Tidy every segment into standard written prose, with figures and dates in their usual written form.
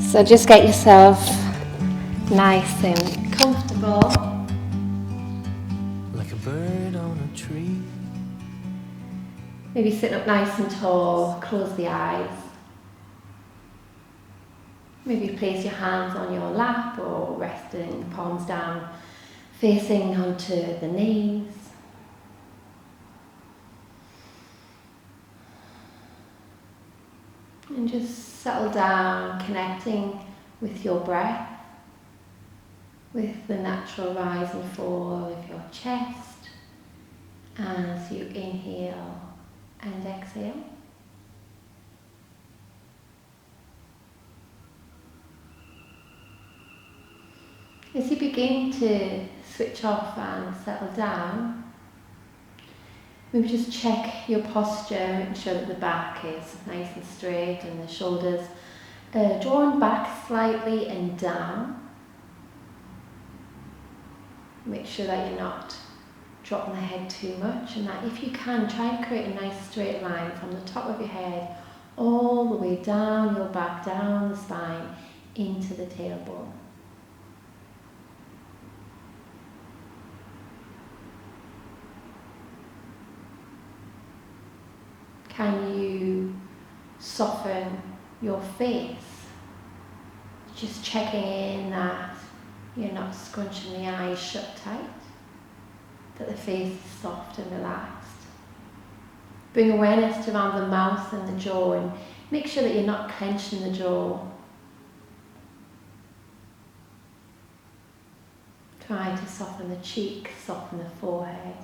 So just get yourself nice and comfortable. Like a bird on a tree. Maybe sit up nice and tall, close the eyes. Maybe place your hands on your lap or resting palms down, facing onto the knees. And just settle down, connecting with your breath, with the natural rise and fall of your chest as you inhale and exhale. As you begin to switch off and settle down, maybe just check your posture, and ensure that the back is nice and straight and the shoulders drawn back slightly and down. Make sure that you're not dropping the head too much, and that if you can, try and create a nice straight line from the top of your head all the way down your back, down the spine, into the tailbone. Can you soften your face? Just checking in that you're not scrunching the eyes shut tight, that the face is soft and relaxed. Bring awareness to around the mouth and the jaw, and make sure that you're not clenching the jaw. Try to soften the cheeks, soften the forehead.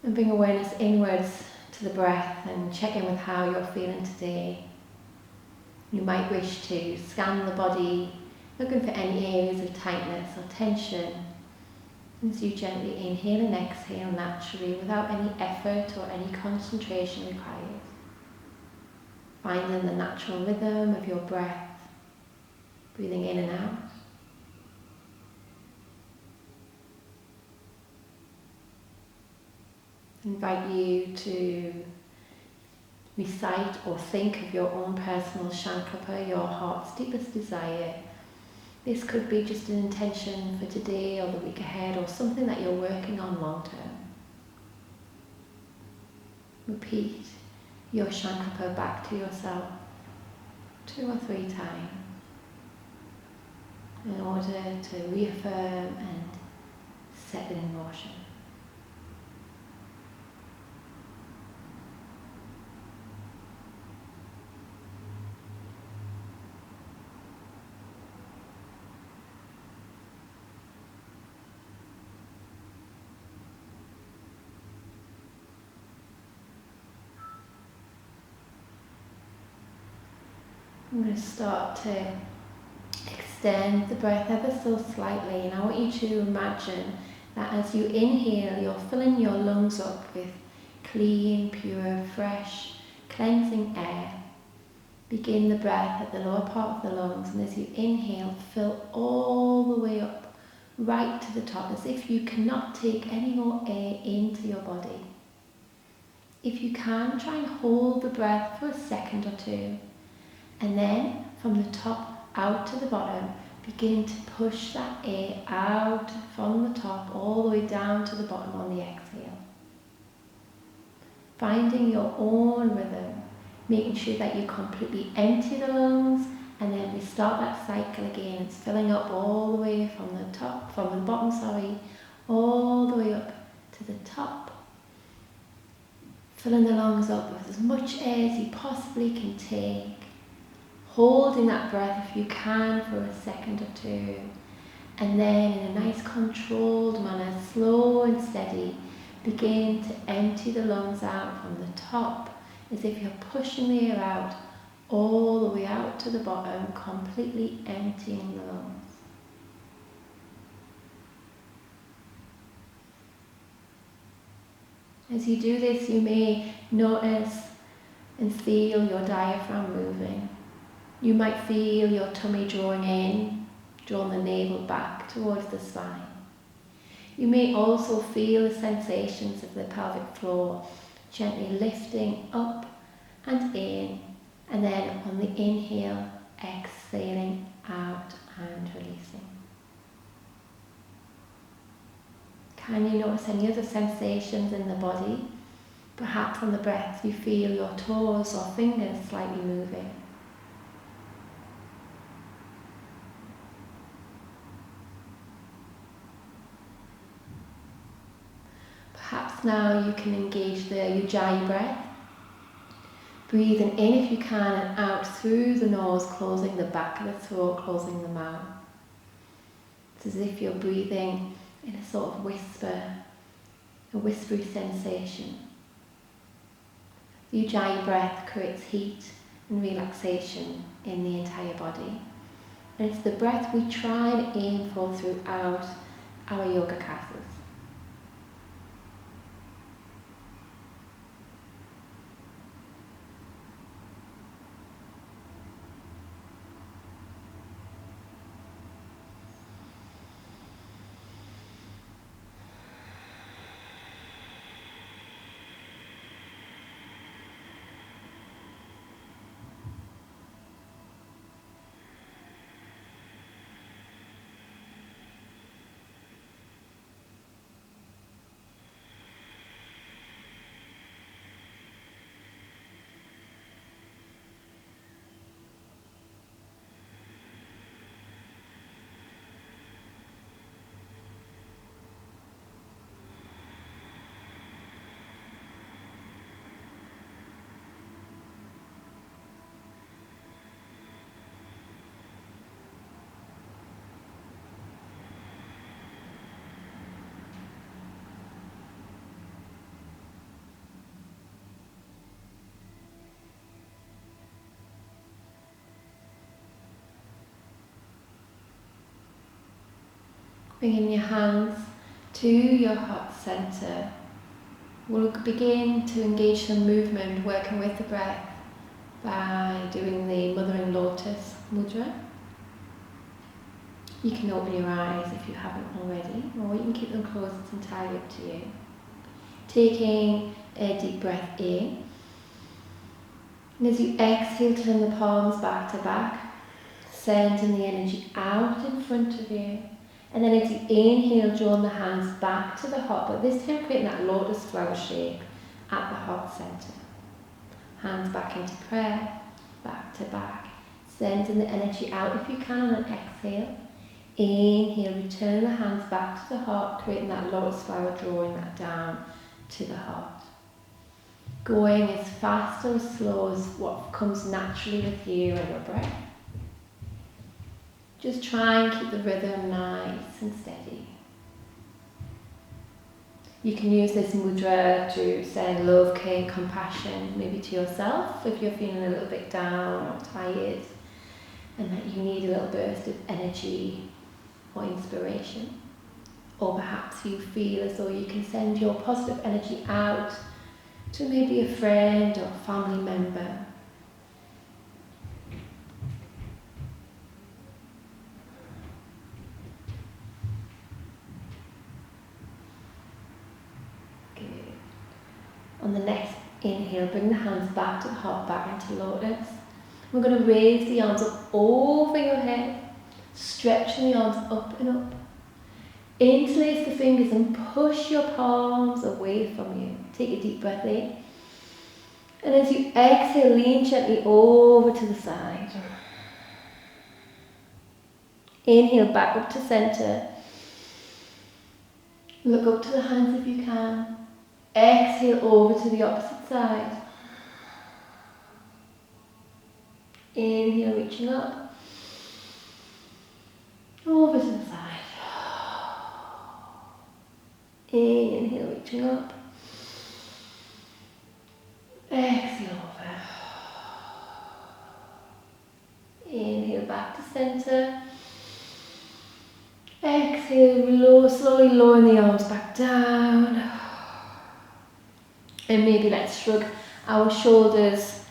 And bring awareness inwards to the breath and check in with how you're feeling today. You might wish to scan the body, looking for any areas of tightness or tension. As you gently inhale and exhale naturally without any effort or any concentration required. Finding the natural rhythm of your breath, breathing in and out. I invite you to recite or think of your own personal Shankara, your heart's deepest desire. This could be just an intention for today or the week ahead, or something that you're working on long term. Repeat your Shankara back to yourself 2 or 3 times in order to reaffirm and set it in motion. I'm going to start to extend the breath ever so slightly, and I want you to imagine that as you inhale, you're filling your lungs up with clean, pure, fresh, cleansing air. Begin the breath at the lower part of the lungs, and as you inhale, fill all the way up, right to the top, as if you cannot take any more air into your body. If you can, try and hold the breath for a second or two. And then, from the top out to the bottom, begin to push that air out from the top all the way down to the bottom on the exhale. Finding your own rhythm, making sure that you completely empty the lungs, and then we start that cycle again. It's filling up all the way from the bottom, all the way up to the top. Filling the lungs up with as much air as you possibly can take. Holding that breath if you can for a second or two, and then in a nice controlled manner, slow and steady, begin to empty the lungs out from the top, as if you're pushing the air out all the way out to the bottom, completely emptying the lungs. As you do this, you may notice and feel your diaphragm moving. You might feel your tummy drawing in, drawing the navel back towards the spine. You may also feel the sensations of the pelvic floor gently lifting up and in, And then on the inhale, exhaling out and releasing. Can you notice any other sensations in the body? Perhaps on the breath you feel your toes or fingers slightly moving. Perhaps now you can engage the Ujjayi breath. Breathing in if you can and out through the nose, closing the back of the throat, closing the mouth. It's as if you're breathing in a sort of whisper, a whispery sensation. The Ujjayi breath creates heat and relaxation in the entire body. And it's the breath we try and aim for throughout our yoga classes. Bringing your hands to your heart centre, we'll begin to engage some movement, working with the breath by doing the Mothering Lotus Mudra. You can open your eyes if you haven't already, or you can keep them closed, it's entirely up to you. Taking a deep breath in, and as you exhale, turn the palms back to back, sending the energy out in front of you. And then as you inhale, draw the hands back to the heart, but this time creating that lotus flower shape at the heart centre. Hands back into prayer, back to back. Sending the energy out if you can on an exhale. Inhale, return the hands back to the heart, creating that lotus flower, drawing that down to the heart. Going as fast or as slow as what comes naturally with you and your breath. Just try and keep the rhythm nice and steady. You can use this mudra to send love, care, compassion, maybe to yourself if you're feeling a little bit down or tired and that you need a little burst of energy or inspiration. Or perhaps you feel as though you can send your positive energy out to maybe a friend or family member. On the next inhale, bring the hands back to the heart, back into lotus. We're going to raise the arms up over your head, stretching the arms up and up. Interlace the fingers and push your palms away from you. Take a deep breath in. And as you exhale, lean gently over to the side. Inhale, back up to center. Look up to the hands if you can. Exhale over to the opposite side. Inhale, reaching up. Over to the side. Inhale, reaching up. Exhale over. Inhale, back to center. Exhale, slowly lowering the arms back down. And maybe let's shrug our shoulders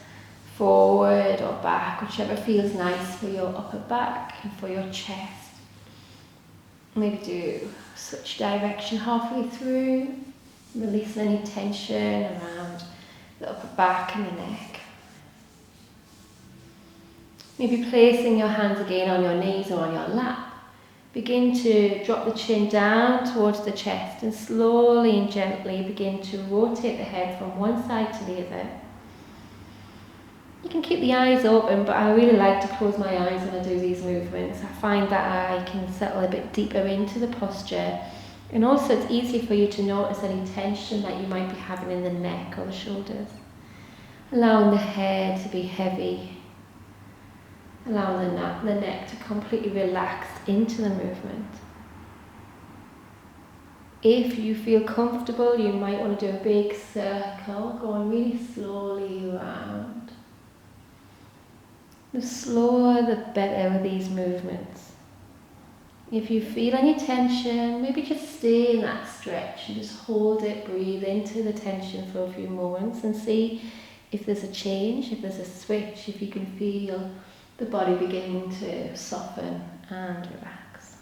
forward or back, whichever feels nice for your upper back and for your chest. Maybe do switch direction halfway through, releasing any tension around the upper back and the neck. Maybe placing your hands again on your knees or on your lap. Begin to drop the chin down towards the chest and slowly and gently begin to rotate the head from one side to the other. You can keep the eyes open, but I really like to close my eyes when I do these movements. I find that I can settle a bit deeper into the posture, and also it's easy for you to notice any tension that you might be having in the neck or the shoulders. Allowing the head to be heavy, allowing the neck to completely relax into the movement. If you feel comfortable, you might want to do a big circle, going really slowly around. The slower the better with these movements. If you feel any tension, maybe just stay in that stretch and just hold it, breathe into the tension for a few moments and see if there's a change, if there's a switch, if you can feel the body beginning to soften and relax.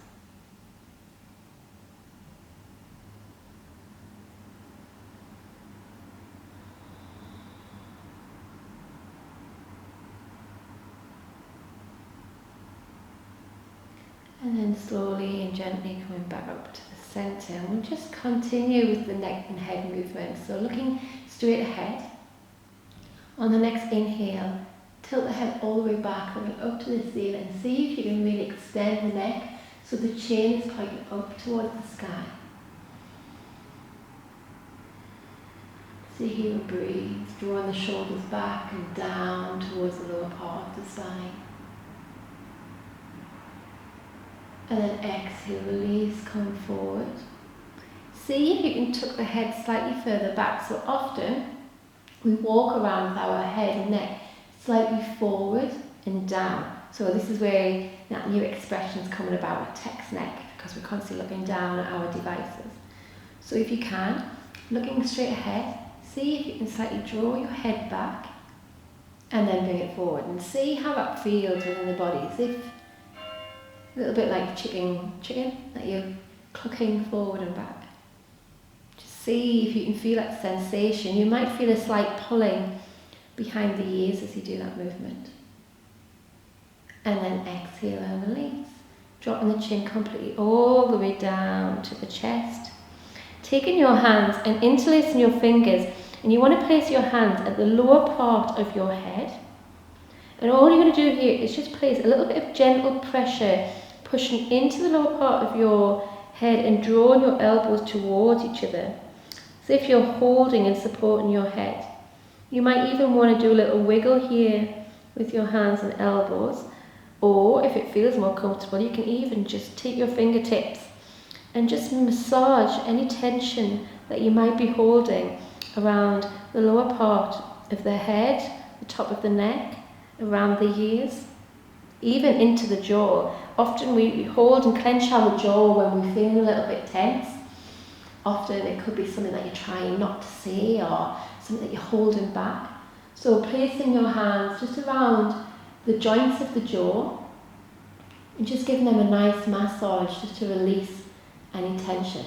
And then slowly and gently coming back up to the centre, and we'll just continue with the neck and head movement. So looking straight ahead. On the next inhale, tilt the head all the way back, coming up to the ceiling. See if you can really extend the neck so the chin is pointing up towards the sky. See here, breathe, drawing the shoulders back and down towards the lower part of the spine. And then exhale, release, come forward. See if you can tuck the head slightly further back. So often we walk around with our head and neck slightly forward and down. So this is where that new expression is coming about with text neck, because we're constantly looking down at our devices. So if you can, looking straight ahead, see if you can slightly draw your head back and then bring it forward, and see how that feels within the body. As if a little bit like chicken, that you're clucking forward and back. Just see if you can feel that sensation. You might feel a slight pulling behind the ears as you do that movement. And then exhale and release. Dropping the chin completely all the way down to the chest. Taking your hands and interlacing your fingers, and you want to place your hands at the lower part of your head. And all you're going to do here is just place a little bit of gentle pressure, pushing into the lower part of your head and drawing your elbows towards each other. So if you're holding and supporting your head. You might even want to do a little wiggle here with your hands and elbows. Or if it feels more comfortable, you can even just take your fingertips and just massage any tension that you might be holding around the lower part of the head, the top of the neck, around the ears, even into the jaw. Often we hold and clench our jaw when we're feeling a little bit tense. Often it could be something that you're trying not to say or something that you're holding back. So placing your hands just around the joints of the jaw and just giving them a nice massage just to release any tension.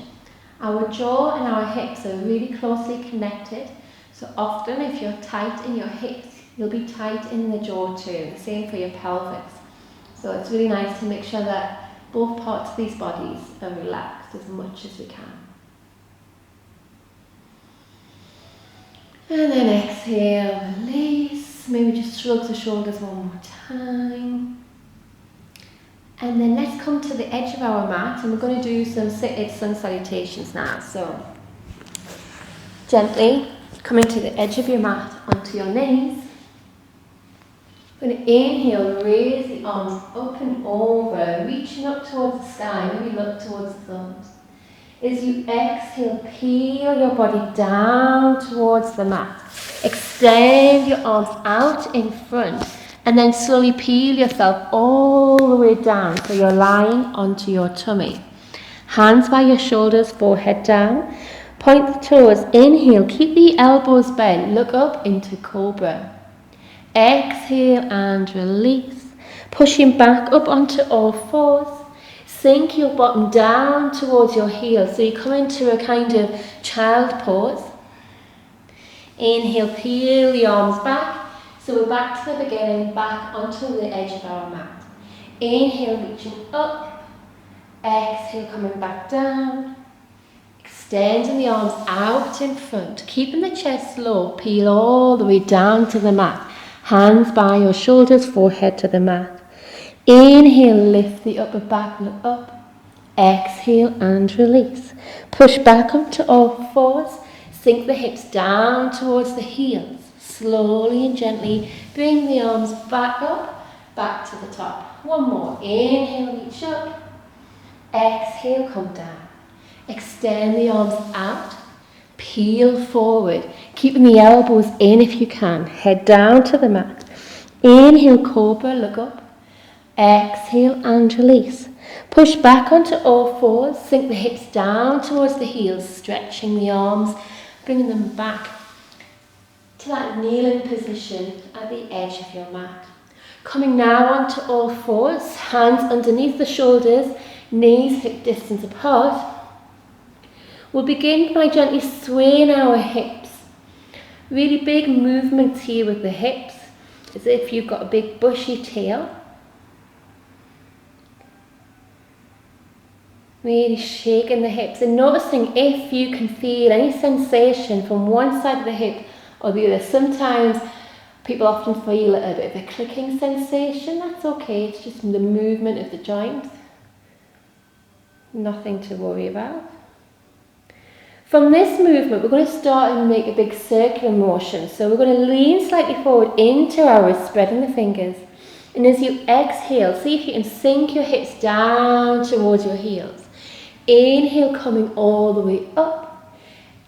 Our jaw and our hips are really closely connected. So often if you're tight in your hips, you'll be tight in the jaw too. The same for your pelvis. So it's really nice to make sure that both parts of these bodies are relaxed as much as we can. And then exhale, release. Maybe just shrug the shoulders one more time. And then let's come to the edge of our mat, and we're going to do some seated sun salutations now. So gently coming to the edge of your mat onto your knees. We're going to inhale, raise the arms up and over, reaching up towards the sky, maybe look towards the thumbs. As you exhale, peel your body down towards the mat. Extend your arms out in front, and then slowly peel yourself all the way down so you're lying onto your tummy. Hands by your shoulders, forehead down. Point the toes, inhale, keep the elbows bent, look up into cobra. Exhale and release, pushing back up onto all fours. Sink your bottom down towards your heels, so you come into a kind of child pose. Inhale, peel the arms back, So we're back to the beginning, back onto the edge of our mat. Inhale, reaching up. Exhale, coming back down. Extending the arms out in front, keeping the chest low, peel all the way down to the mat. Hands by your shoulders, forehead to the mat. Inhale, lift the upper back, look up. Exhale and release. Push back onto all fours, sink the hips down towards the heels. Slowly and gently bring the arms back up, back to the top. One more. Inhale, reach up. Exhale, come down. Extend the arms out. Peel forward, keeping the elbows in if you can. Head down to the mat. Inhale, cobra, look up. Exhale and release. Push back onto all fours, sink the hips down towards the heels, stretching the arms, bringing them back to that kneeling position at the edge of your mat. Coming now onto all fours, hands underneath the shoulders, knees hip distance apart. We'll begin by gently swaying our hips. Really big movements here with the hips, as if you've got a big bushy tail. Really shaking the hips and noticing if you can feel any sensation from one side of the hip or the other. Sometimes people often feel a bit of a clicking sensation. That's okay, it's just the movement of the joints. Nothing to worry about. From this movement, we're going to start and make a big circular motion. So we're going to lean slightly forward into our wrist, spreading the fingers. And as you exhale, see if you can sink your hips down towards your heels. Inhale, coming all the way up.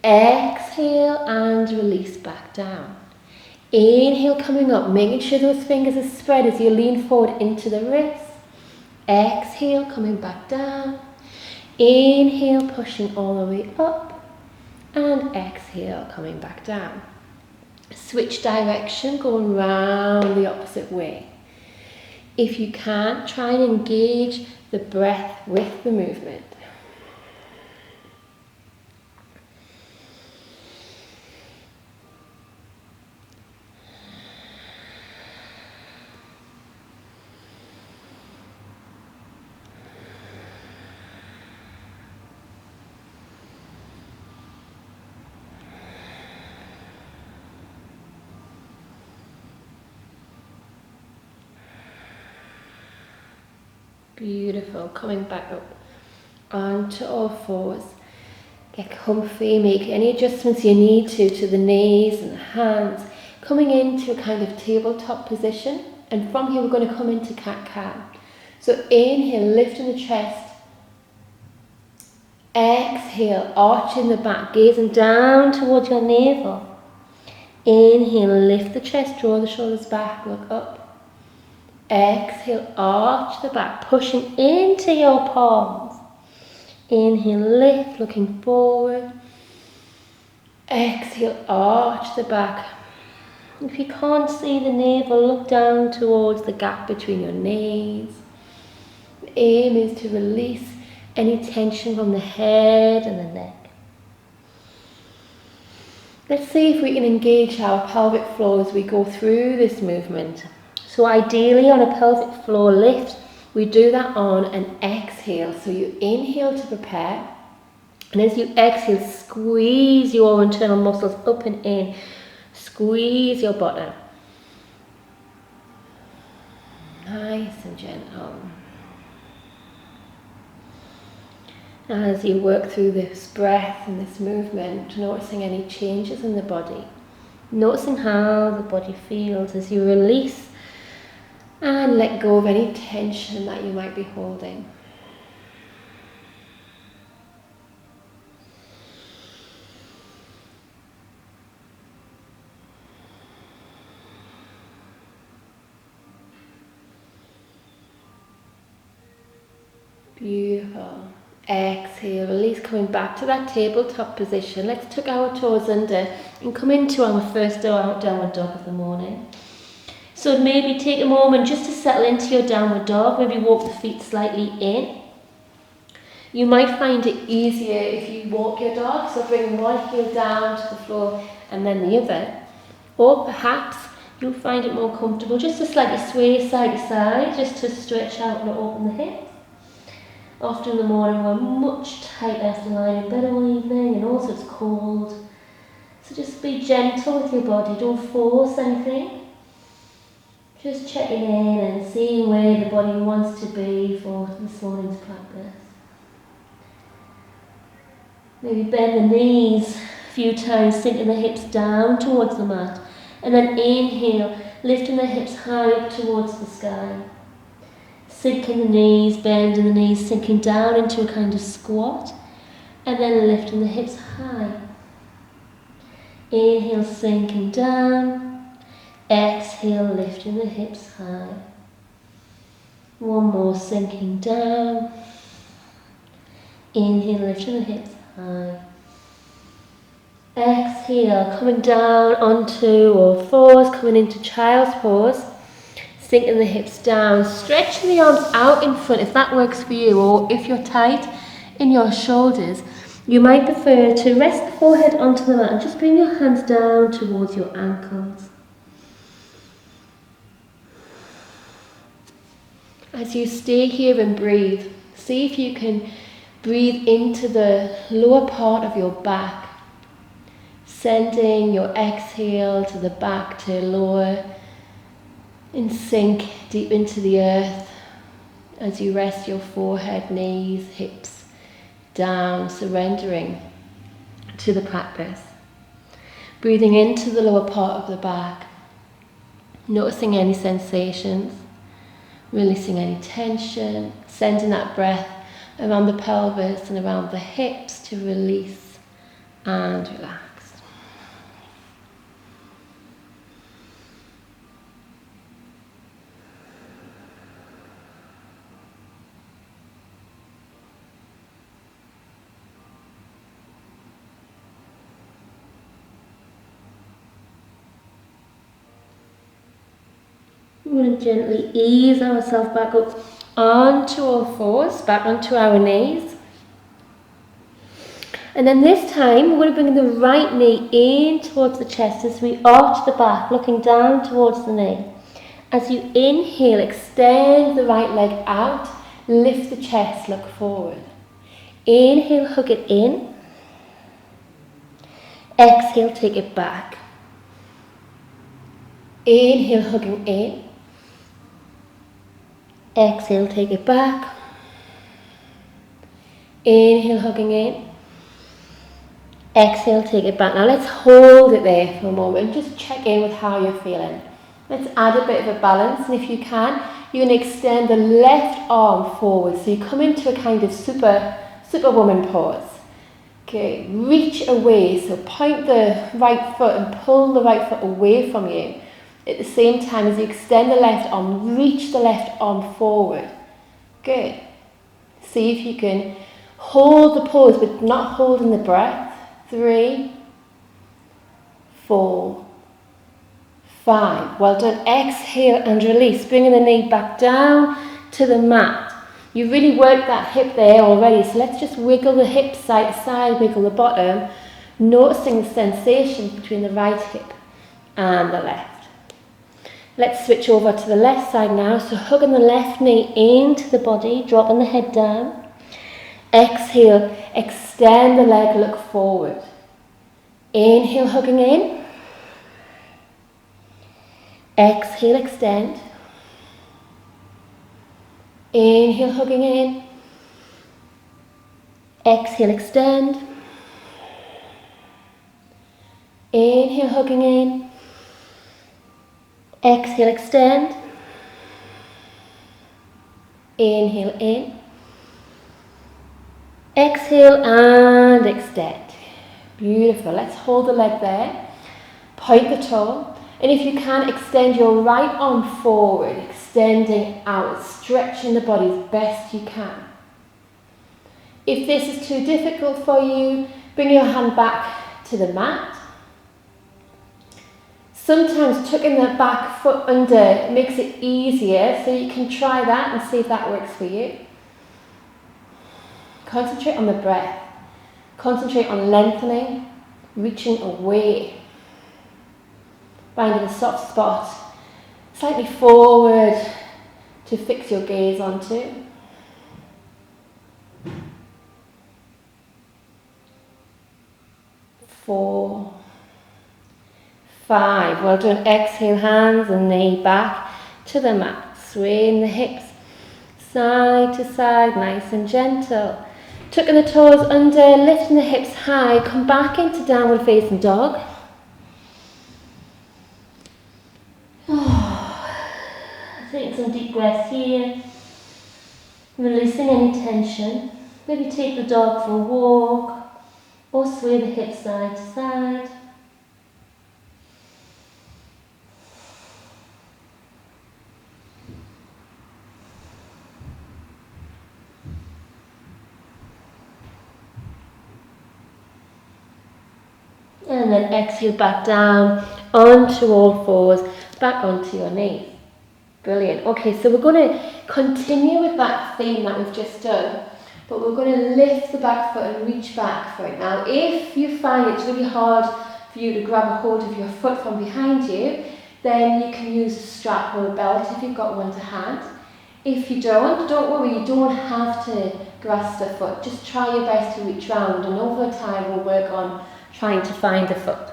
Exhale and release back down. Inhale, coming up, making sure those fingers are spread as you lean forward into the wrist. Exhale, coming back down. Inhale, pushing all the way up. And exhale, coming back down. Switch direction, going round the opposite way. If you can, try and engage the breath with the movement. Beautiful. Coming back up onto all fours. Get comfy, make any adjustments you need to the knees and the hands. Coming into a kind of tabletop position, and from here we're going to come into cat-cow. So inhale, lifting the chest. Exhale, arching the back, gazing down towards your navel. Inhale, lift the chest, draw the shoulders back, look up. Exhale, arch the back, pushing into your palms. Inhale, lift, looking forward. Exhale, arch the back. If you can't see the navel, look down towards the gap between your knees. The aim is to release any tension from the head and the neck. Let's see if we can engage our pelvic floor as we go through this movement. So ideally on a pelvic floor lift, we do that on an exhale. So you inhale to prepare, and as you exhale, squeeze your internal muscles up and in. Squeeze your bottom. Nice and gentle. As you work through this breath and this movement, noticing any changes in the body. Noticing how the body feels as you release and let go of any tension that you might be holding. Beautiful. Exhale, release, coming back to that tabletop position. Let's tuck our toes under and come into our first downward dog of the morning. So maybe take a moment just to settle into your downward dog, maybe walk the feet slightly in. You might find it easier if you walk your dog, so bring one heel down to the floor and then the other. Or perhaps you'll find it more comfortable just to slightly sway side to side, just to stretch out and open the hips. Often in the morning we're much tighter after lying in bed all evening, and also it's cold. So just be gentle with your body, don't force anything. Just checking in and seeing where the body wants to be for this morning's practice. Maybe bend the knees a few times, sinking the hips down towards the mat. And then inhale, lifting the hips high up towards the sky. Sinking the knees, bending the knees, sinking down into a kind of squat. And then lifting the hips high. Inhale, sinking down. Exhale, lifting the hips high. One more, sinking down. Inhale, lifting the hips high. Exhale, coming down onto all fours, coming into child's pose. Sinking the hips down, stretching the arms out in front if that works for you, or if you're tight in your shoulders, you might prefer to rest the forehead onto the mat and just bring your hands down towards your ankles. As you stay here and breathe, see if you can breathe into the lower part of your back, sending your exhale to the back to lower and sink deep into the earth as you rest your forehead, knees, hips down, surrendering to the practice. Breathing into the lower part of the back, noticing any sensations, releasing any tension, sending that breath around the pelvis and around the hips to release and relax. We're going to gently ease ourselves back up onto our fours, back onto our knees. And then this time, we're going to bring the right knee in towards the chest as we arch the back, looking down towards the knee. As you inhale, extend the right leg out, lift the chest, look forward. Inhale, hug it in. Exhale, take it back. Inhale, hugging in. Exhale, take it back. Inhale, hugging in. Exhale, take it back. Now let's hold it there for a moment. Just check in with how you're feeling. Let's add a bit of a balance, and if you can, you're going to extend the left arm forward. So you come into a kind of superwoman pose. Okay, reach away. So point the right foot and pull the right foot away from you. At the same time as you extend the left arm, reach the left arm forward. Good. See if you can hold the pose, but not holding the breath. 3, 4, 5. Well done. Exhale and release. Bringing the knee back down to the mat. You really worked that hip there already, so let's just wiggle the hip side to side, wiggle the bottom, noticing the sensation between the right hip and the left. Let's switch over to the left side now. So hugging the left knee into the body, dropping the head down. Exhale, extend the leg, look forward. Inhale, hugging in. Exhale, extend. Inhale, hugging in. Exhale, extend. Inhale, hugging in. Exhale, extend. Inhale in. Exhale and extend. Beautiful. Let's hold the leg there. Point the toe. And if you can, extend your right arm forward, extending out, stretching the body as best you can. If this is too difficult for you, bring your hand back to the mat. Sometimes tucking the back foot under makes it easier, so you can try that and see if that works for you. Concentrate on the breath. Concentrate on lengthening, reaching away. finding a soft spot slightly forward to fix your gaze onto. 4, 5, well done. Exhale, hands and knee back to the mat, swaying the hips side to side, nice and gentle. Tucking the toes under, lifting the hips high, come back into downward facing dog. Take some deep breaths here, releasing any tension. Maybe take the dog for a walk or sway the hips side to side. And then exhale back down onto all fours, back onto your knees. Brilliant. Okay, so we're going to continue with that theme that we've just done, but we're going to lift the back foot and reach back for it. Now, if you find it's really hard for you to grab a hold of your foot from behind you, then you can use a strap or a belt if you've got one to hand. If you don't worry, you don't have to grasp the foot. Just try your best to reach round, and over time we'll work on trying to find the foot.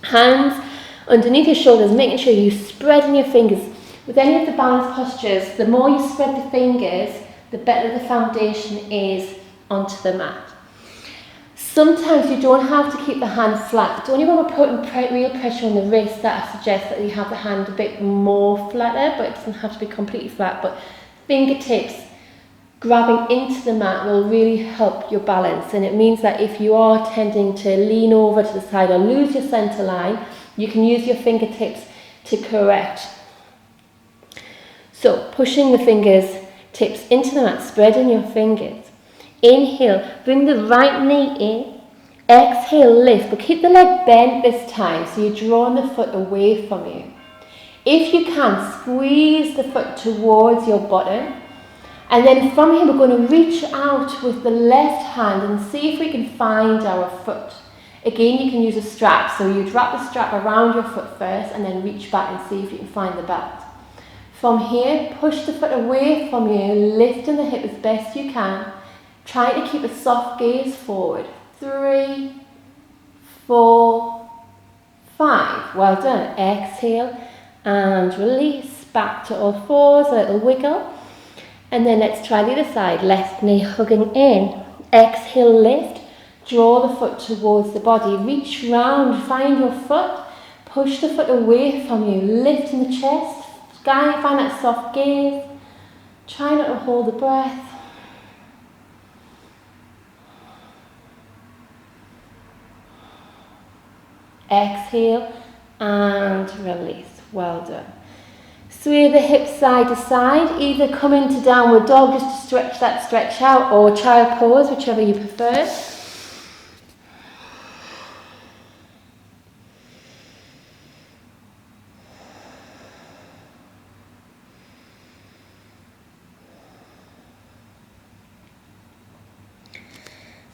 Hands underneath your shoulders, making sure you're spreading your fingers. With any of the balance postures, the more you spread the fingers, the better the foundation is onto the mat. Sometimes you don't have to keep the hand flat. It's only when we're putting real pressure on the wrist that I suggest that you have the hand a bit more flatter, but it doesn't have to be completely flat. But fingertips grabbing into the mat will really help your balance, and it means that if you are tending to lean over to the side or lose your center line, you can use your fingertips to correct. So pushing the tips into the mat, spreading your fingers. Inhale, bring the right knee in. Exhale, lift, but keep the leg bent this time, so you're drawing the foot away from you. If you can, squeeze the foot towards your bottom. And then from here, we're going to reach out with the left hand and see if we can find our foot. Again, you can use a strap, so you'd wrap the strap around your foot first and then reach back and see if you can find the belt. From here, push the foot away from you, lifting the hip as best you can. Try to keep a soft gaze forward. 3, 4, 5. Well done. Exhale and release. Back to all fours, a little wiggle. And then let's try the other side. Left knee hugging in. Exhale, lift. Draw the foot towards the body. Reach round, find your foot. Push the foot away from you. Lift in the chest. Find that soft gaze. Try not to hold the breath. Exhale and release. Well done. Sway the hips side to side. Either come into downward dog just to stretch that stretch out, or child pose, whichever you prefer.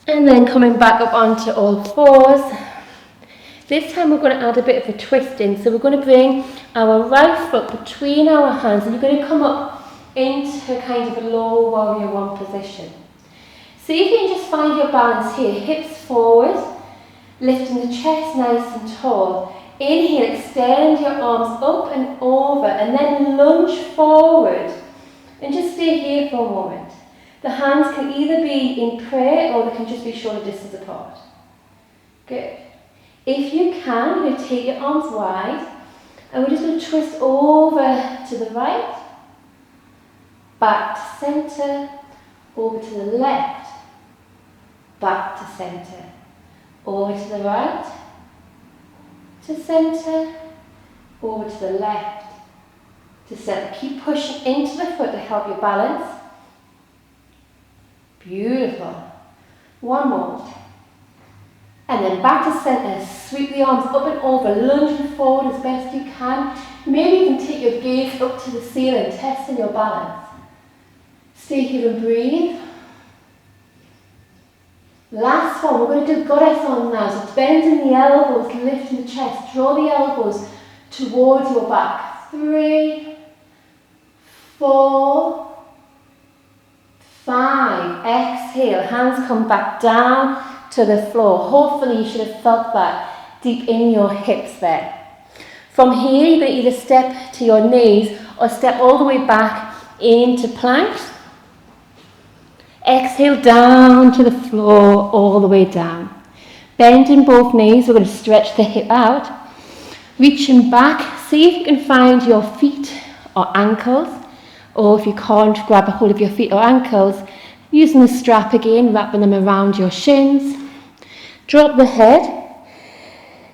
And then coming back up onto all fours. This time we're going to add a bit of a twist in. So we're going to bring our right foot between our hands, and you're going to come up into kind of a low warrior one position. See if you can just find your balance here. Hips forward, lifting the chest nice and tall. Inhale, extend your arms up and over, and then lunge forward. And just stay here for a moment. The hands can either be in prayer or they can just be shoulder distance apart. Good. If you can, you're going to take your arms wide, and we're just going to twist over to the right, back to centre, over to the left, back to centre, over to the right, to centre, over to the left, to centre. Keep pushing into the foot to help you balance. Beautiful. One more. And then back to centre. Sweep the arms up and over, lunging forward as best you can. Maybe you can take your gaze up to the ceiling, testing your balance. Stay here and breathe. Last one, we're going to do goddess arms now. So bending the elbows, lifting the chest. Draw the elbows towards your back. 3, 4, 5. Exhale, hands come back down to the floor. Hopefully you should have felt that deep in your hips there. From here, you're going to either step to your knees or step all the way back into plank. Exhale down to the floor, all the way down. Bending both knees, we're going to stretch the hip out. Reaching back, see if you can find your feet or ankles, or if you can't, grab a hold of your feet or ankles, using the strap again, wrapping them around your shins. Drop the head.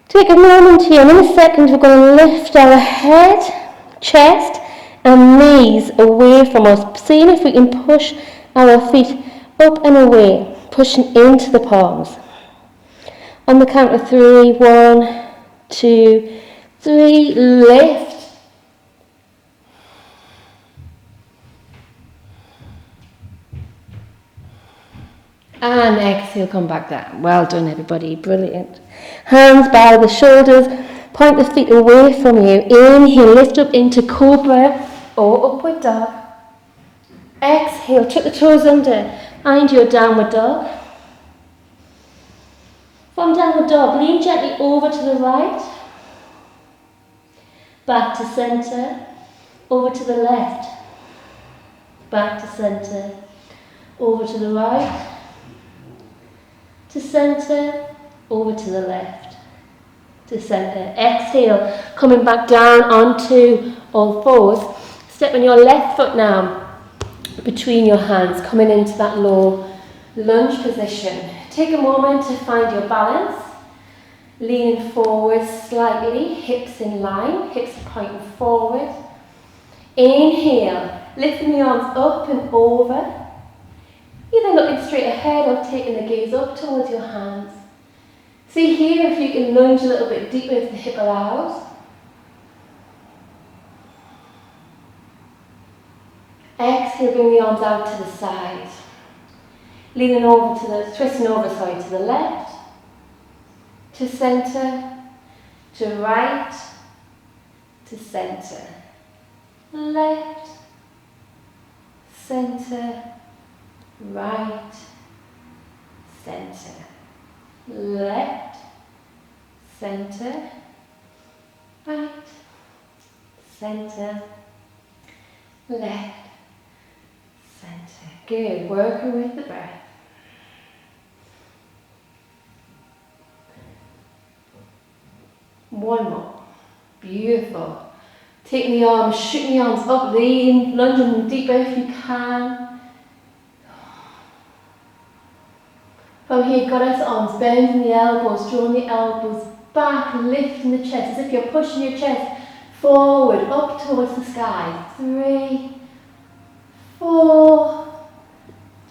Take a moment here, and in a second we're going to lift our head, chest and knees away from us, seeing if we can push our feet up and away, pushing into the palms. On the count of 3, 1, 2, 3, lift. And exhale, come back down. Well done everybody, brilliant. Hands by the shoulders, point the feet away from you. Inhale, lift up into cobra or upward dog. Exhale, tuck the toes under, find your downward dog. From downward dog, lean gently over to the right, back to centre, over to the left, back to centre, over to the right, to centre, over to the left, to centre. Exhale, coming back down onto all fours. Step on your left foot now, between your hands, coming into that low lunge position. Take a moment to find your balance. Leaning forward slightly, hips in line, hips pointing forward. Inhale, lifting the arms up and over. Either looking straight ahead or taking the gaze up towards your hands. See here if you can lunge a little bit deeper if the hip allows. Exhale, bring the arms out to the side. Leaning over to the, twisting over, to the left, to centre, to right, to centre. Left, centre, right, centre. Left, centre, right, centre, left, centre. Good, working with the breath. One more. Beautiful. Taking the arms, shooting the arms up, lean, lunging deeper if you can. From here, goddess arms, bending the elbows, drawing the elbows back, lifting the chest, as if you're pushing your chest forward, up towards the sky. 3, 4,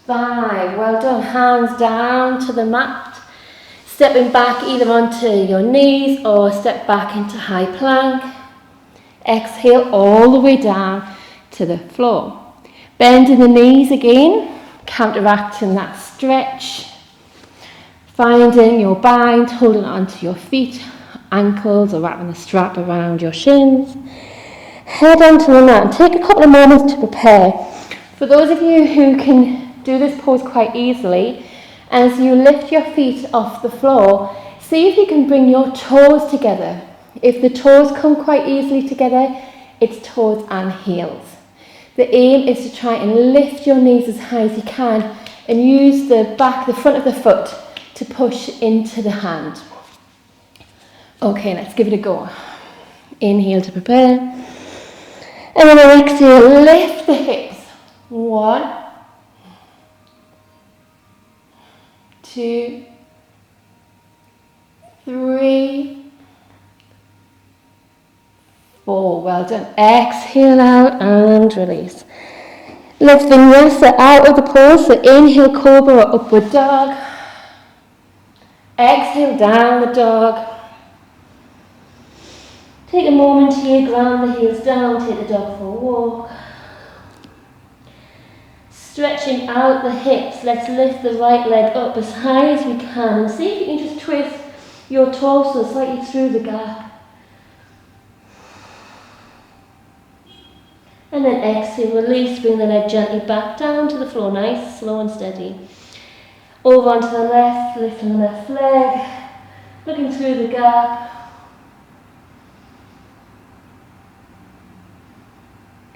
5. Well done. Hands down to the mat. Stepping back either onto your knees or step back into high plank. Exhale all the way down to the floor. Bending the knees again, counteracting that stretch. Finding your bind, holding onto your feet, ankles, or wrapping the strap around your shins. Head onto the mat and take a couple of moments to prepare. For those of you who can do this pose quite easily, as you lift your feet off the floor, see if you can bring your toes together. If the toes come quite easily together, it's toes and heels. The aim is to try and lift your knees as high as you can and use the front of the foot to push into the hand. Okay, let's give it a go. Inhale to prepare. And then exhale, lift the hips. 1, 2, 3, 4. Well done. Exhale out and release. Lift vinyasa out of the pose. So inhale, cobra or upward dog. Exhale, downward dog. Take a moment here, ground the heels down, take the dog for a walk. Stretching out the hips, let's lift the right leg up as high as we can. And see if you can just twist your torso slightly through the gap. And then exhale, release, bring the leg gently back down to the floor, nice, slow and steady. Over onto the left, lifting the left leg, looking through the gap.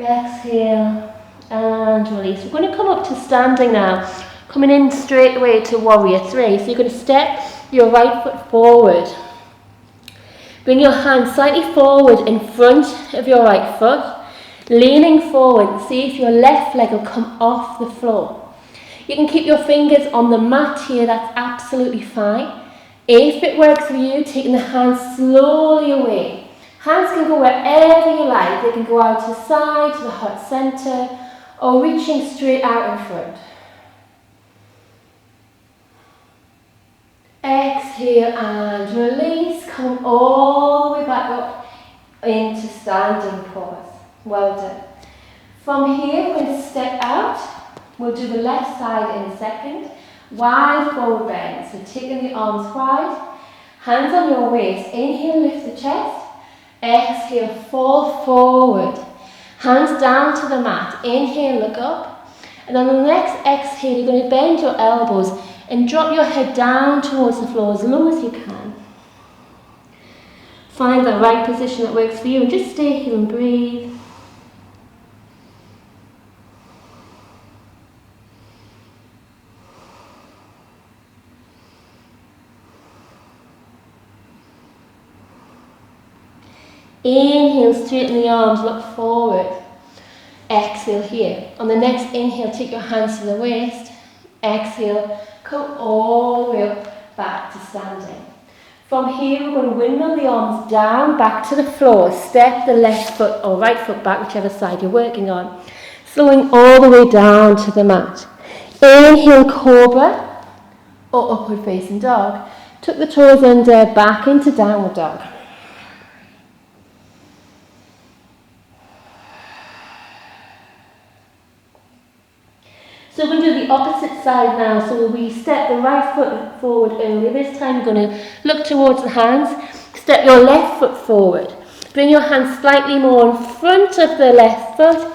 Exhale and release. We're going to come up to standing now, coming in straight away to warrior three. So you're going to step your right foot forward. Bring your hand slightly forward in front of your right foot. Leaning forward, see if your left leg will come off the floor. You can keep your fingers on the mat here, that's absolutely fine. If it works for you, taking the hands slowly away. Hands can go wherever you like. They can go out to the side, to the heart centre, or reaching straight out in front. Exhale and release. Come all the way back up into standing pause. Well done. From here, we're going to step out. We'll do the left side in a second. Wide forward bend. So taking the arms wide. Hands on your waist. Inhale, lift the chest. Exhale, fall forward. Hands down to the mat. Inhale, look up. And on the next exhale, you're going to bend your elbows and drop your head down towards the floor as low as you can. Find the right position that works for you and just stay here and breathe. Inhale, straighten the arms, look forward. Exhale here. On the next inhale, take your hands to the waist. Exhale, come all the way up, back to standing. From here, we're going to windmill the arms down, back to the floor. Step the left foot or right foot back, whichever side you're working on. Slowing all the way down to the mat. Inhale, cobra or upward facing dog. Tuck the toes under, back into downward dog. So we're going to do the opposite side now. So we step the right foot forward earlier. This time you're going to look towards the hands. Step your left foot forward. Bring your hands slightly more in front of the left foot.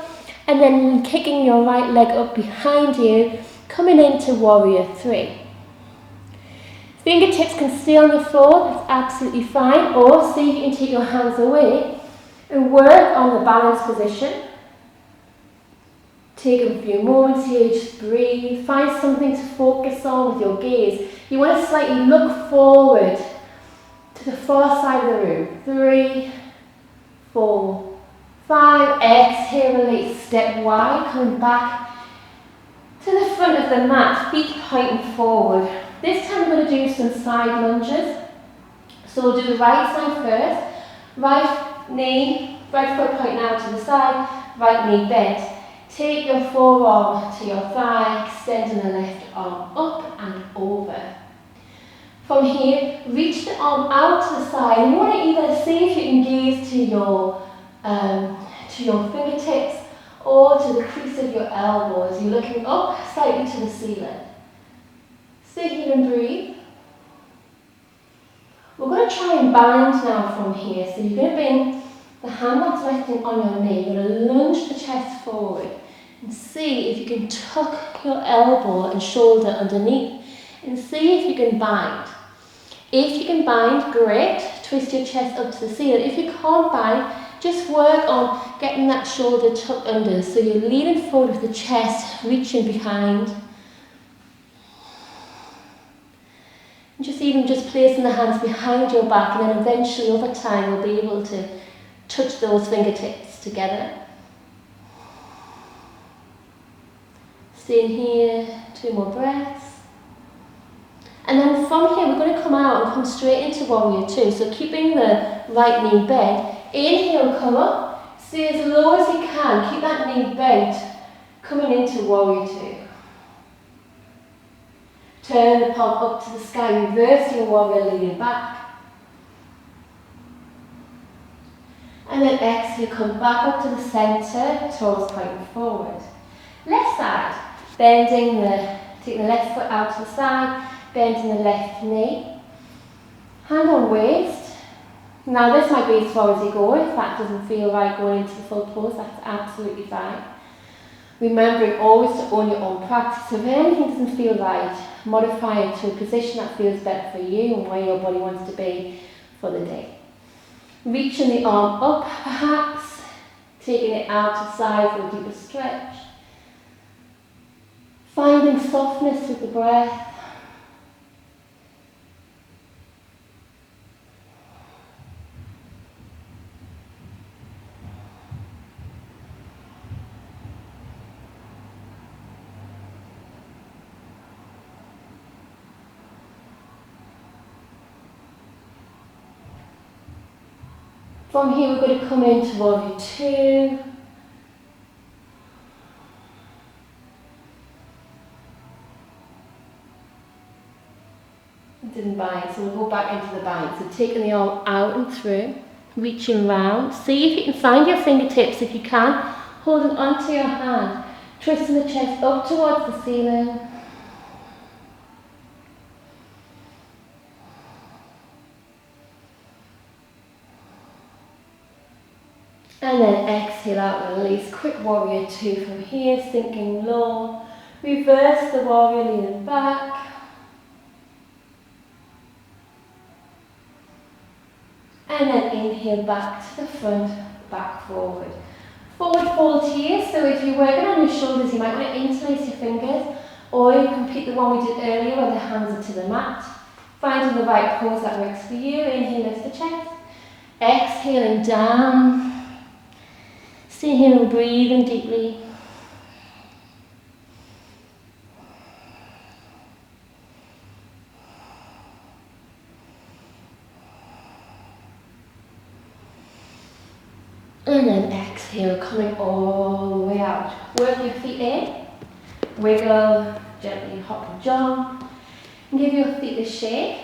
And then kicking your right leg up behind you. Coming into warrior three. Fingertips can stay on the floor. That's absolutely fine. Or see if you can take your hands away. And work on the balance position. Take a few moments here, just breathe. Find something to focus on with your gaze. You want to slightly look forward to the far side of the room. 3, 4, 5. Exhale, release. Step wide, coming back to the front of the mat. Feet pointing forward. This time we're going to do some side lunges. So we'll do the right side first. Right knee, right foot pointing out to the side. Right knee bent. Take your forearm to your thigh, extending the left arm up and over. From here, reach the arm out to the side. You want to either see if you can gaze to your fingertips or to the crease of your elbow as you're looking up slightly to the ceiling. Stay here and breathe. We're going to try and bind now from here. So you're going to bring the hand that's resting on your knee. You're going to lunge the chest forward and see if you can tuck your elbow and shoulder underneath and see if you can bind. If you can bind, great. Twist your chest up to the ceiling. If you can't bind, just work on getting that shoulder tucked under. So you're leaning forward with the chest, reaching behind. And just placing the hands behind your back, and then eventually over time you'll be able to touch those fingertips together. Stay in here, 2 more breaths. And then from here we're going to come out and come straight into warrior two. So keeping the right knee bent. Inhale, come up. Stay as low as you can. Keep that knee bent. Coming into warrior two. Turn the palm up to the sky, reversing warrior, leaning back. And then exhale, come back up to the centre, toes pointing forward. Left side, taking the left foot out to the side, bending the left knee. Hand on waist, Now this might be as far as you go. If that doesn't feel right going into the full pose, that's absolutely fine. Remembering always to own your own practice. So if anything doesn't feel right, modify it to a position that feels better for you and where your body wants to be for the day. Reaching the arm up perhaps, taking it out to the side for a deeper stretch. Finding softness with the breath. From here we're going to come into warrior two. It didn't bind, so we'll go back into the bind. So taking the arm out and through, reaching round. See if you can find your fingertips if you can, holding onto your hand, twisting the chest up towards the ceiling. And then exhale out and release. Quick warrior two from here, sinking low. Reverse the warrior, leaning back. And then inhale back to the front, back forward. Forward fold here, so if you're working on your shoulders, you might want to interlace your fingers, or you can pick the one we did earlier where the hands are to the mat. Finding the right pose that works for you. Inhale, lift the chest. Exhaling down. Stay here and breathing deeply. And then exhale, coming all the way out. Work your feet in. Wiggle, gently hop and jump. And give your feet a shake.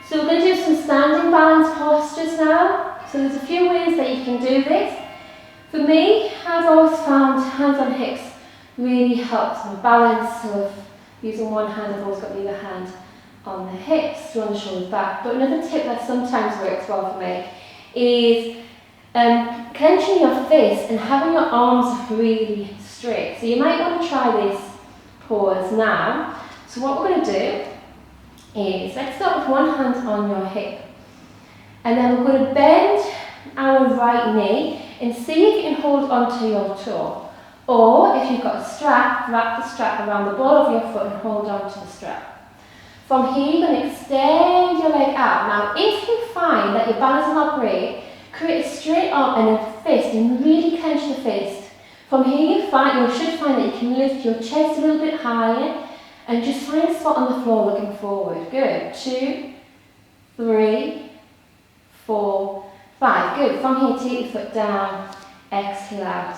So we're going to do some standing balance postures now. So there's a few ways that you can do this. For me, I've always found hands on hips really helps my balance. So if using one hand, I've always got the other hand on the hips, throwing the shoulders back. But another tip that sometimes works well for me is clenching your fist and having your arms really straight. So you might want to try this pose now. So what we're going to do is, let's start with one hand on your hip. And then we're going to bend our right knee and see if you can hold onto your toe. Or if you've got a strap, wrap the strap around the ball of your foot and hold onto the strap. From here, you're going to extend your leg out. Now, if you find that your balance is not great, create a straight arm and a fist and really clench the fist. From here, you should find that you can lift your chest a little bit higher and just find a spot on the floor looking forward. Good. 2, 3, 4, 5. Good. From here, take the foot down, exhale out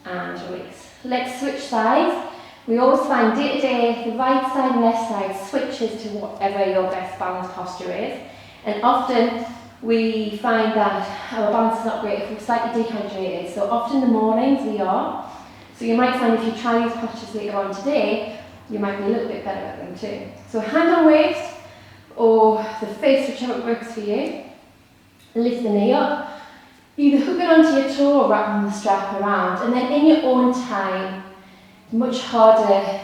and release. Let's switch sides. We always find day to day, the right side and left side switches to whatever your best balance posture is. And often we find that our balance is not great if we're slightly dehydrated. So often in the mornings we are. So you might find if you try these postures later on today, you might be a little bit better at them too. So hand on waist or the fist, whichever works for you. Lift the knee up. Either hook it onto your toe or wrap the strap around. And then in your own time, much harder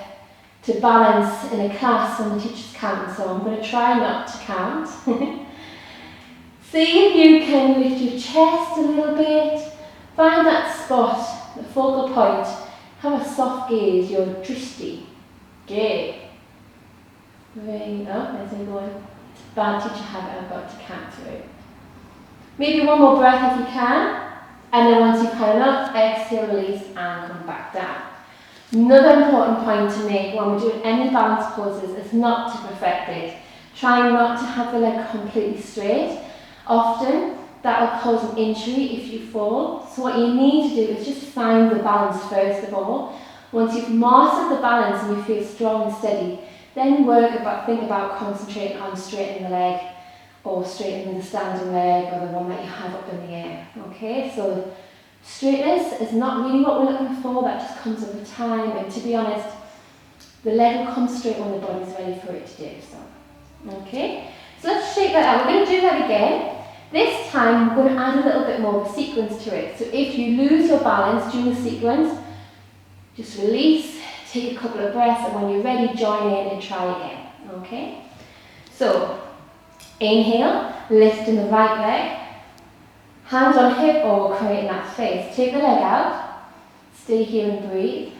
to balance in a class when the teacher's counting. So I'm going to try not to count. See if you can lift your chest a little bit. Find that spot, the focal point. Have a soft gaze, your drishti. Good. Bring up, there's me going. It's a bad teacher habit, I've got to count through. Maybe one more breath if you can. And then once you've had enough, exhale, release, and come back down. Another important point to make when we're doing any balance poses is not to perfect it. Try not to have the leg completely straight. Often that will cause an injury if you fall. So what you need to do is just find the balance first of all. Once you've mastered the balance and you feel strong and steady, then think about concentrating on straightening the leg or straightening the standing leg or the one that you have up in the air. Okay, so straightness is not really what we're looking for, that just comes over time, and to be honest, the leg will come straight when the body's ready for it to do so. Okay, so let's shake that out. We're going to do that again. This time we're going to add a little bit more of a sequence to it. So if you lose your balance during the sequence, just release, take a couple of breaths, and when you're ready, join in and try again. Okay? So inhale, lifting the right leg, hands on hip or creating that face. Take the leg out, stay here and breathe.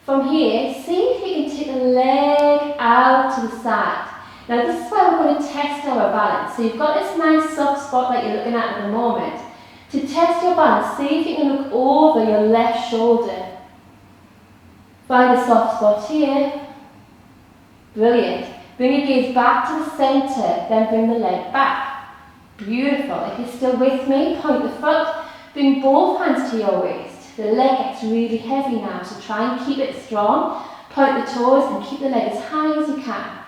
From here, see if you can take the leg out to the side. Now this is where we're going to test our balance. So you've got this nice soft spot that you're looking at the moment. To test your balance, see if you can look over your left shoulder. Find a soft spot here. Brilliant. Bring your gaze back to the centre, then bring the leg back. Beautiful. If you're still with me, point the foot, bring both hands to your waist. The leg gets really heavy now, so try and keep it strong. Point the toes and keep the leg as high as you can.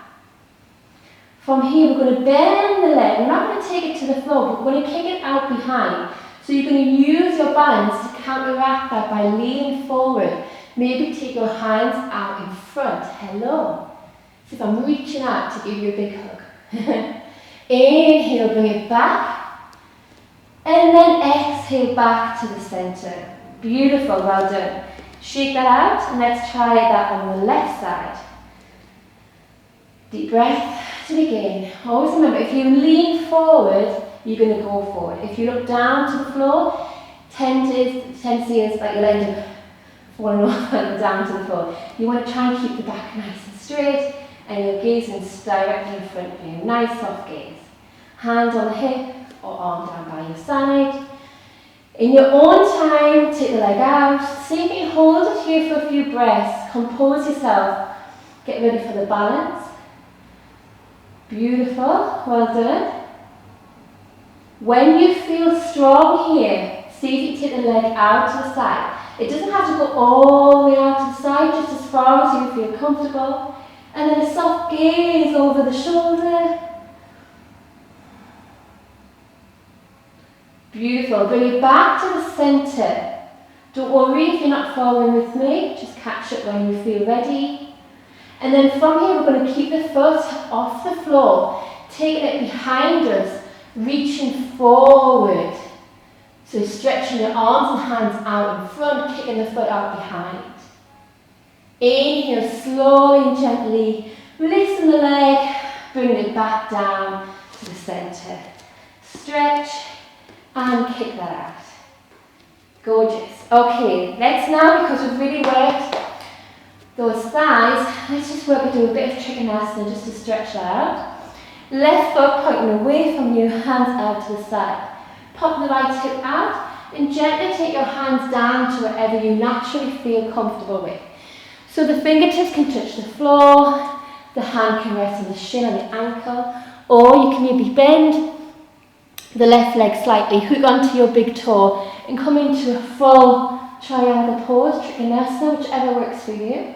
From here, we're going to bend the leg. We're not going to take it to the floor, but we're going to kick it out behind. So you're going to use your balance to counteract that by leaning forward. Maybe take your hands out in front. Hello. So if I'm reaching out to give you a big hug. Inhale, bring it back. And then exhale back to the centre. Beautiful, well done. Shake that out and let's try that on the left side. Deep breath to begin. Always remember, if you lean forward, you're going to go forward. If you look down to the floor, tendency is that you'll end up falling over and down to the floor. You want to try and keep the back nice and straight and your gaze is directly in front of you. Nice soft gaze. Hands on the hip or arm down by your side. In your own time, take the leg out. See if you can hold it here for a few breaths. Compose yourself. Get ready for the balance. Beautiful, well done. When you feel strong here, see if you take the leg out to the side. It doesn't have to go all the way out to the side, just as far as you feel comfortable. And then a soft gaze over the shoulder. Beautiful, bring it back to the centre. Don't worry if you're not following with me, just catch up when you feel ready. And then from here, we're going to keep the foot off the floor, taking it behind us, reaching forward. So stretching your arms and hands out in front, kicking the foot out behind. Inhale, slowly and gently, releasing the leg, bringing it back down to the centre. Stretch and kick that out. Gorgeous. Okay, let's now, because we've really worked those thighs, let's just work and do a bit of trikonasana just to stretch that out. Left foot pointing away from you, hands out to the side. Pop the right hip out and gently take your hands down to wherever you naturally feel comfortable with. So the fingertips can touch the floor, the hand can rest on the shin or the ankle, or you can maybe bend the left leg slightly, hook onto your big toe and come into a full triangle pose, trikonasana, whichever works for you.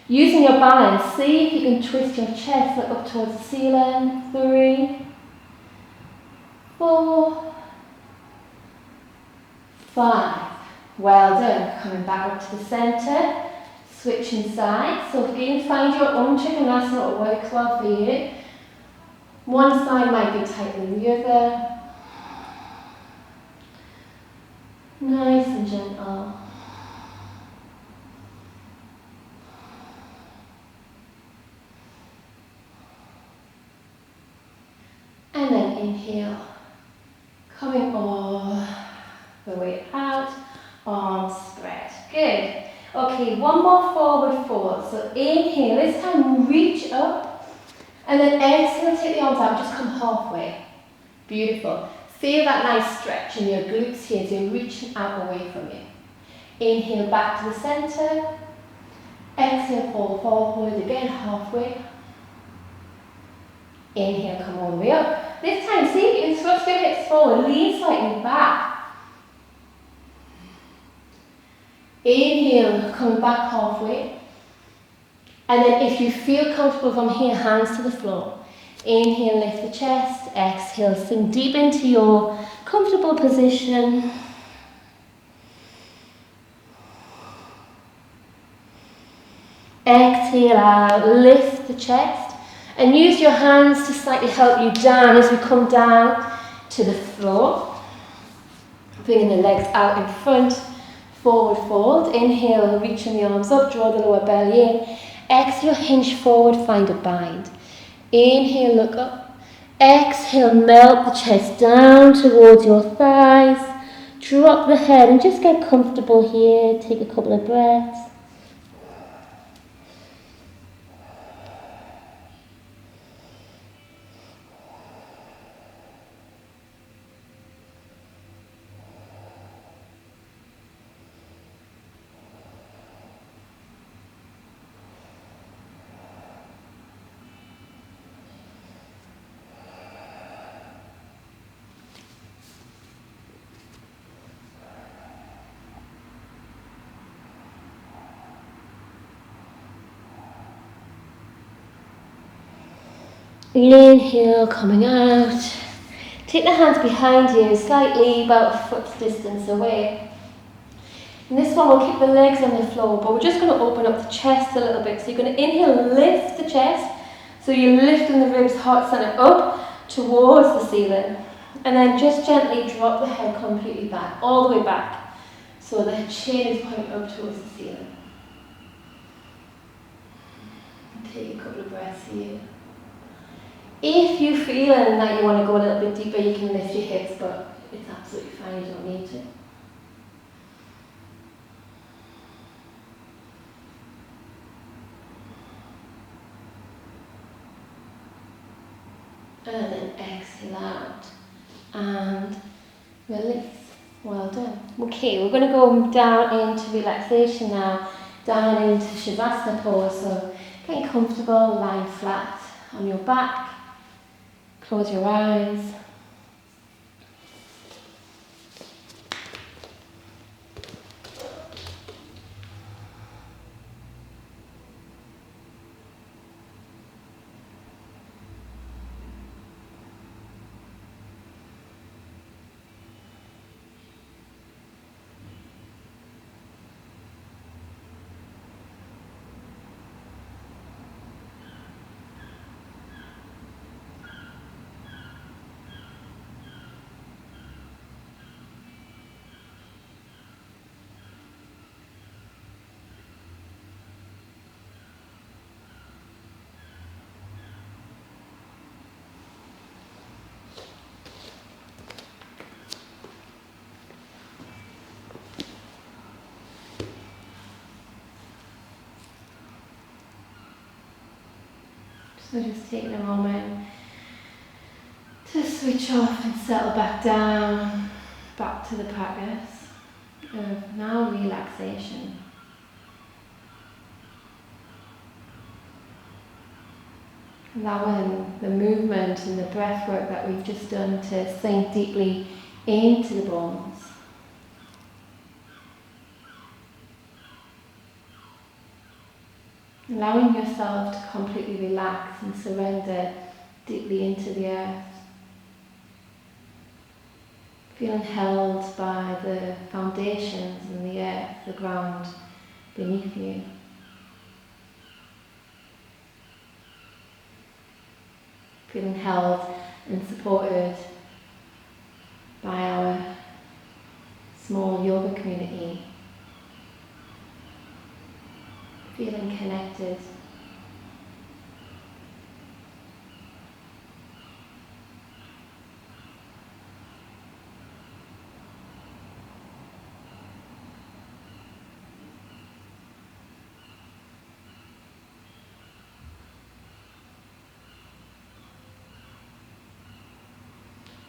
Using your balance, see if you can twist your chest, look up towards the ceiling. 3, 4, 5. Well done. Coming back up to the centre, switching sides. So if you can find your own trikonasana that works well for you. One side might be tighter than the other. Nice and gentle. And then inhale, coming all the way out, arms spread. Good. Okay, one more forward fold. So inhale, this time reach up, and then exhale, take the arms out, just come halfway. Beautiful. Feel that nice stretch in your glutes here, so you're reaching out away from you. Inhale back to the centre. Exhale, fall forward again, halfway. Inhale, come all the way up. This time, see if you can thrust your hips forward, lean slightly back. Inhale, coming back halfway. And then if you feel comfortable from here, hands to the floor. Inhale, lift the chest. Exhale, sink deep into your comfortable position. Exhale out, lift the chest. And use your hands to slightly help you down as we come down to the floor. Bringing the legs out in front, forward fold. Inhale, reaching the arms up, draw the lower belly in. Exhale, hinge forward, find a bind. Inhale, look up. Exhale, melt the chest down towards your thighs. Drop the head and just get comfortable here. Take a couple of breaths. Inhale, coming out. Take the hands behind you, slightly about a foot's distance away. In this one, we'll keep the legs on the floor, but we're just going to open up the chest a little bit. So you're going to inhale, lift the chest. So you're lifting the ribs, heart center up towards the ceiling. And then just gently drop the head completely back, all the way back. So the chin is pointing up towards the ceiling. Take a couple of breaths here. If you're feeling that you want to go a little bit deeper, you can lift your hips, but it's absolutely fine, you don't need to. And then exhale out and release. Well done. Okay, we're going to go down into relaxation now, down into Shavasana pose. So getting comfortable, lying flat on your back. Close your eyes. So just taking a moment to switch off and settle back down, back to the practice of now relaxation. Allowing the movement and the breath work that we've just done to sink deeply into the bones. Allowing yourself to completely relax and surrender deeply into the earth. Feeling held by the foundations and the earth, the ground beneath you. Feeling held and supported by our small yoga community. Feeling connected.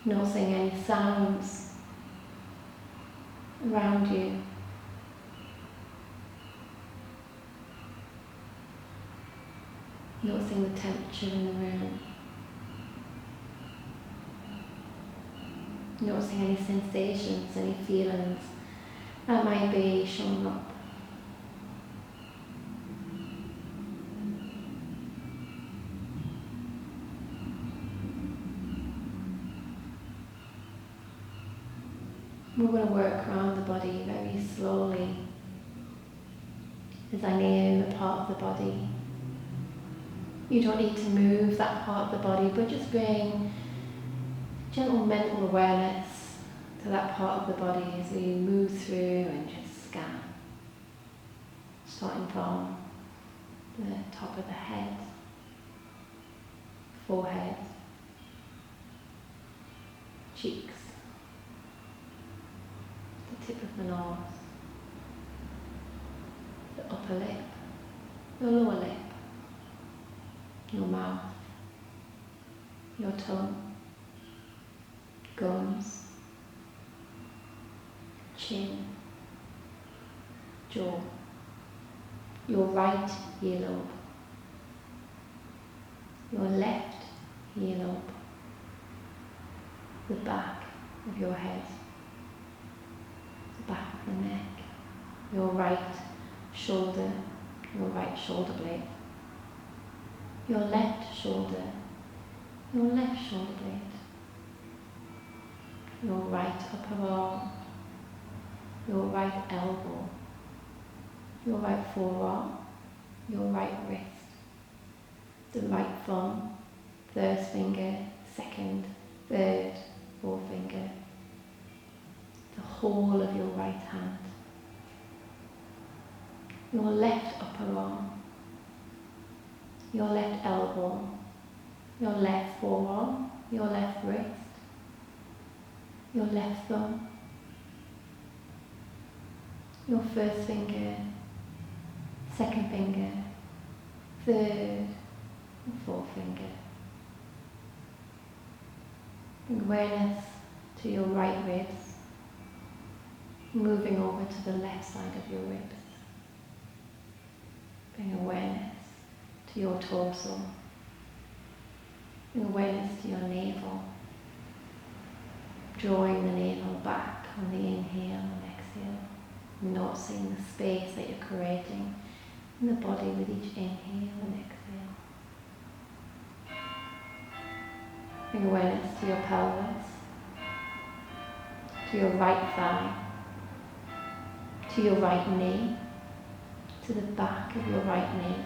Noticing any sounds around you. Noticing the temperature in the room. Noticing any sensations, any feelings that might be showing up. We're going to work around the body very slowly as I name a part of the body. You don't need to move that part of the body, but just bring gentle mental awareness to that part of the body as we move through and just scan. Starting from the top of the head, forehead, cheeks, the tip of the nose, the upper lip, the lower lip, your mouth, your tongue, gums, chin, jaw, your right earlobe, your left earlobe, the back of your head, the back of the neck, your right shoulder, your right shoulder blade, your left shoulder, your left shoulder blade, your right upper arm, your right elbow, your right forearm, your right wrist, the right thumb, first finger, second, third, forefinger, the whole of your right hand, your left upper arm, your left elbow, your left forearm, your left wrist, your left thumb, your first finger, second finger, third and fourth finger. Bring awareness to your right ribs, moving over to the left side of your ribs. Bring awareness to your torso. Bring awareness to your navel. Drawing the navel back on the inhale and exhale. Noticing the space that you're creating in the body with each inhale and exhale. Bring awareness to your pelvis, to your right thigh, to your right knee, to the back of your right knee,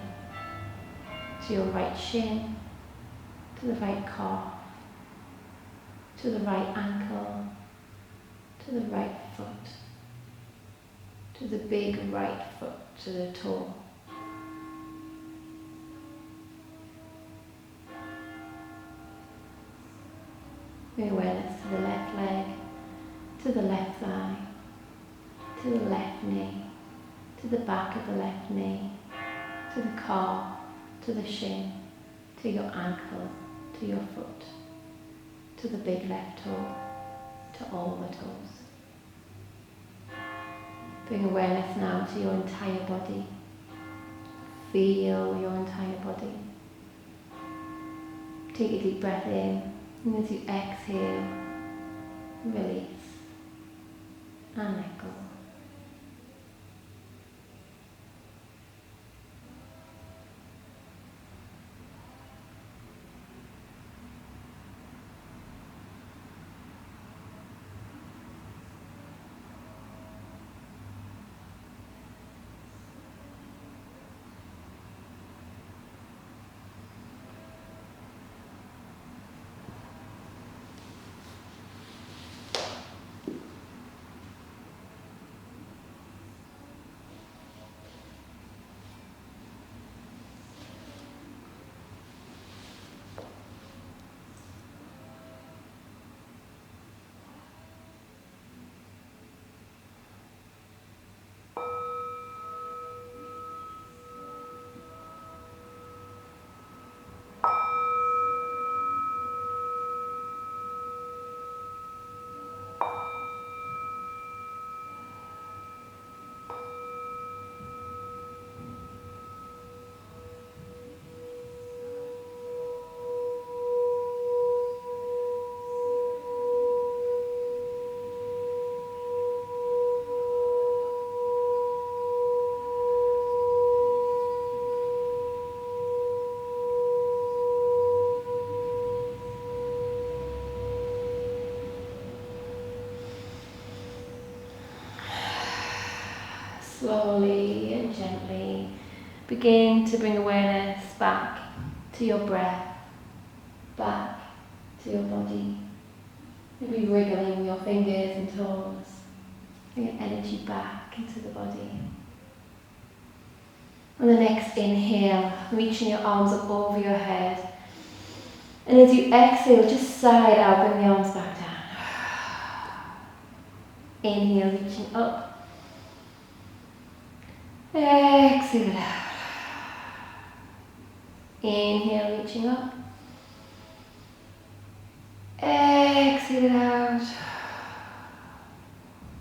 to your right shin, to the right calf, to the right ankle, to the right foot, to the big right foot, to the toe. Bring awareness to the left leg, to the left thigh, to the left knee, to the back of the left knee, to the calf, to the shin, to your ankle, to your foot, to the big left toe, to all the toes. Bring awareness now to your entire body. Feel your entire body. Take a deep breath in, and as you exhale, release and let go. Slowly and gently begin to bring awareness back to your breath, back to your body. Maybe wiggling your fingers and toes. Bring your energy back into the body. On the next inhale, reaching your arms up over your head. And as you exhale, just side out, bring the arms back down. Inhale, reaching up. Exhale it out. Inhale, reaching up. Exhale it out.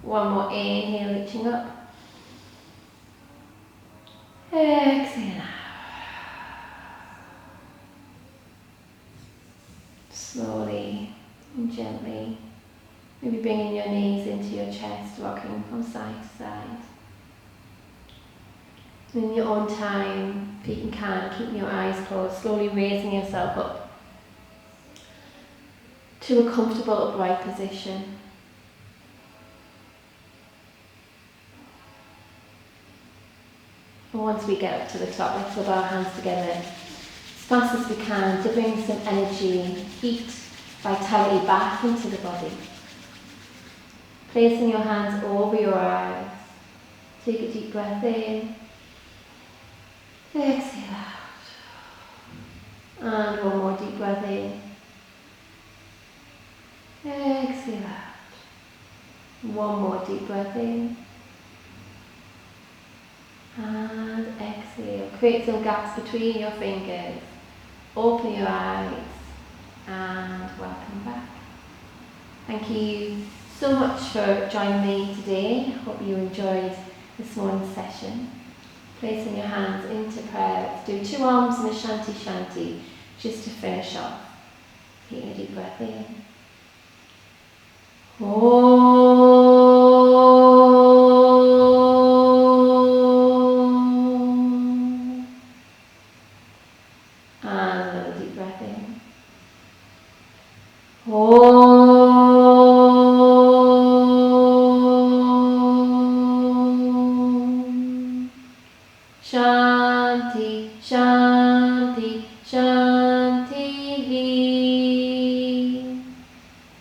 One more inhale, reaching up. Exhale out. Slowly and gently, maybe bringing your knees into your chest, rocking from side to side. In your own time, if you can, keeping your eyes closed, slowly raising yourself up to a comfortable upright position. And once we get up to the top, let's rub our hands together as fast as we can to bring some energy, heat, vitality back into the body. Placing your hands over your eyes. Take a deep breath in. Exhale out. And one more deep breath in. Exhale out. One more deep breath in. And exhale. Create some gaps between your fingers. Open your eyes. And welcome back. Thank you so much for joining me today. Hope you enjoyed this morning's session. Placing your hands into prayer. Let's do 2 arms and a shanti shanti just to finish off. Taking a deep breath in. And another deep breath in. Shanti, Shanti, Shanti.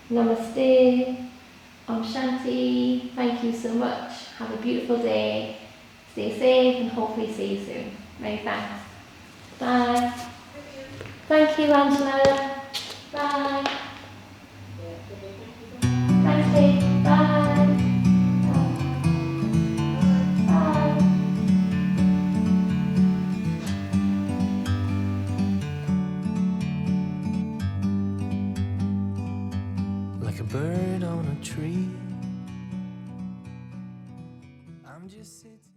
Namaste. Om Shanti. Thank you so much. Have a beautiful day. Stay safe and hopefully see you soon. Many thanks. Bye. Thank you, Angela. Bye. Thanks, Dave. Bye. Bye. Like a bird on a tree. I'm just sitting.